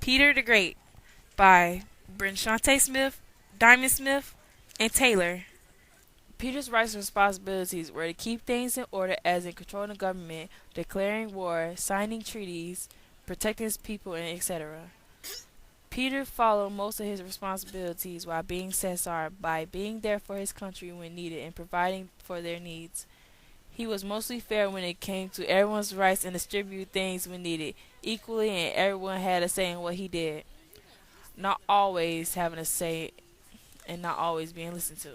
Peter the Great by Brenshante Smith, Diamond Smith, and Taylor. Peter's rights and responsibilities were to keep things in order as in controlling the government, declaring war, signing treaties, protecting his people, and etc. Peter followed most of his responsibilities while being Caesar by being there for his country when needed and providing for their needs. He was mostly fair when it came to everyone's rights and distributed things when needed equally, and everyone had a say in what he did, not always having a say and not always being listened to.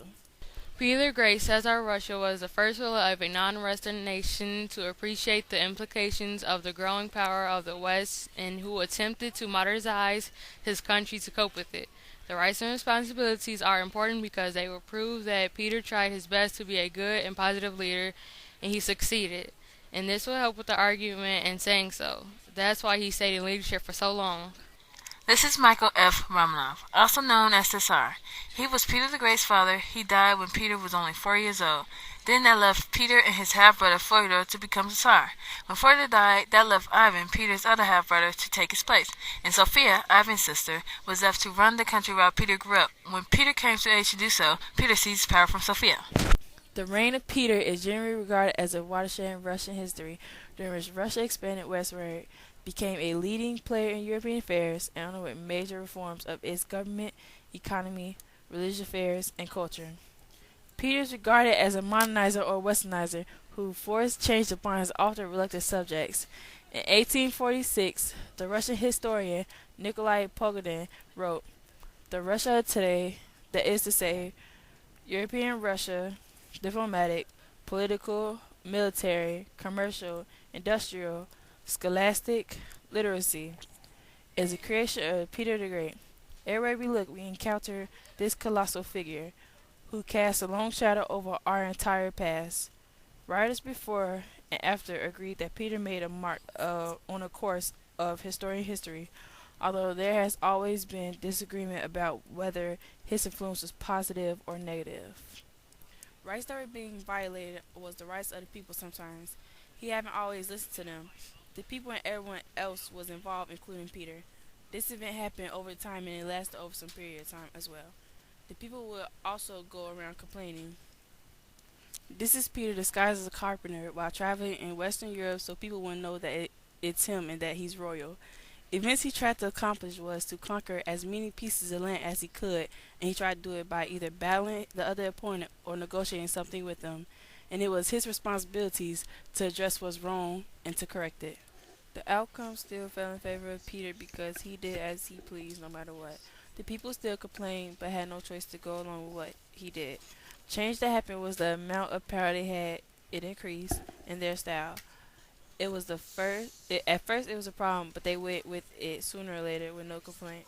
Peter the Great, Caesar of Russia, was the first ruler of a non-Western nation to appreciate the implications of the growing power of the West and who attempted to modernize his country to cope with it. The rights and responsibilities are important because they will prove that Peter tried his best to be a good and positive leader, and he succeeded. And this will help with the argument in saying so. That's why he stayed in leadership for so long. This is Michael F. Romanov, also known as the Tsar. He was Peter the Great's father. He died when Peter was only 4 years old. Then that left Peter and his half-brother Fyodor to become the Tsar. When Fyodor died, that left Ivan, Peter's other half-brother, to take his place. And Sophia, Ivan's sister, was left to run the country while Peter grew up. When Peter came to age to do so, Peter seized power from Sophia. The reign of Peter is generally regarded as a watershed in Russian history, during which Russia expanded westward, became a leading player in European affairs, and underwent major reforms of its government, economy, religious affairs, and culture. Peter is regarded as a modernizer or westernizer who forced change upon his often reluctant subjects. In 1846, the Russian historian Nikolai Pogodin wrote, "The Russia of today, that is to say, European Russia, diplomatic, political, military, commercial, industrial, scholastic, literacy, is a creation of Peter the Great. Everywhere we look, we encounter this colossal figure, who casts a long shadow over our entire past. Writers before and after agreed that Peter made a mark on a course of historian history, although there has always been disagreement about whether his influence was positive or negative." Rights that were being violated was the rights of the people sometimes. He hadn't always listened to them. The people and everyone else was involved, including Peter. This event happened over time and it lasted over some period of time as well. The people would also go around complaining. This is Peter disguised as a carpenter while traveling in Western Europe so people wouldn't know that it's him and that he's royal. Events he tried to accomplish was to conquer as many pieces of land as he could, and he tried to do it by either battling the other opponent or negotiating something with them, and it was his responsibilities to address what's wrong and to correct it. The outcome still fell in favor of Peter because he did as he pleased no matter what. The people still complained but had no choice to go along with what he did. Change that happened was the amount of power they had. It increased in their style. It was the first. At first, it was a problem, but they went with it sooner or later with no complaint.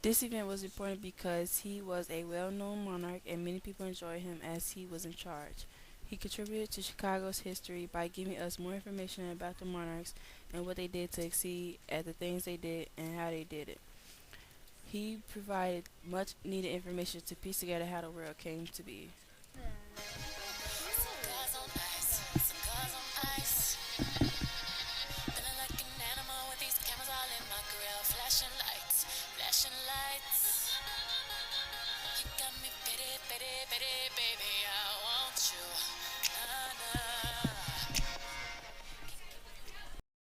This event was important because he was a well-known monarch, and many people enjoyed him as he was in charge. He contributed to Chicago's history by giving us more information about the monarchs and what they did to exceed at the things they did and how they did it. He provided much needed information to piece together how the world came to be. Cigars on ice, cigars on ice. Feeling like an animal with these cameras all in my grill. Flashing lights, flashing lights. You got me pity, pity, pity, baby, I want you.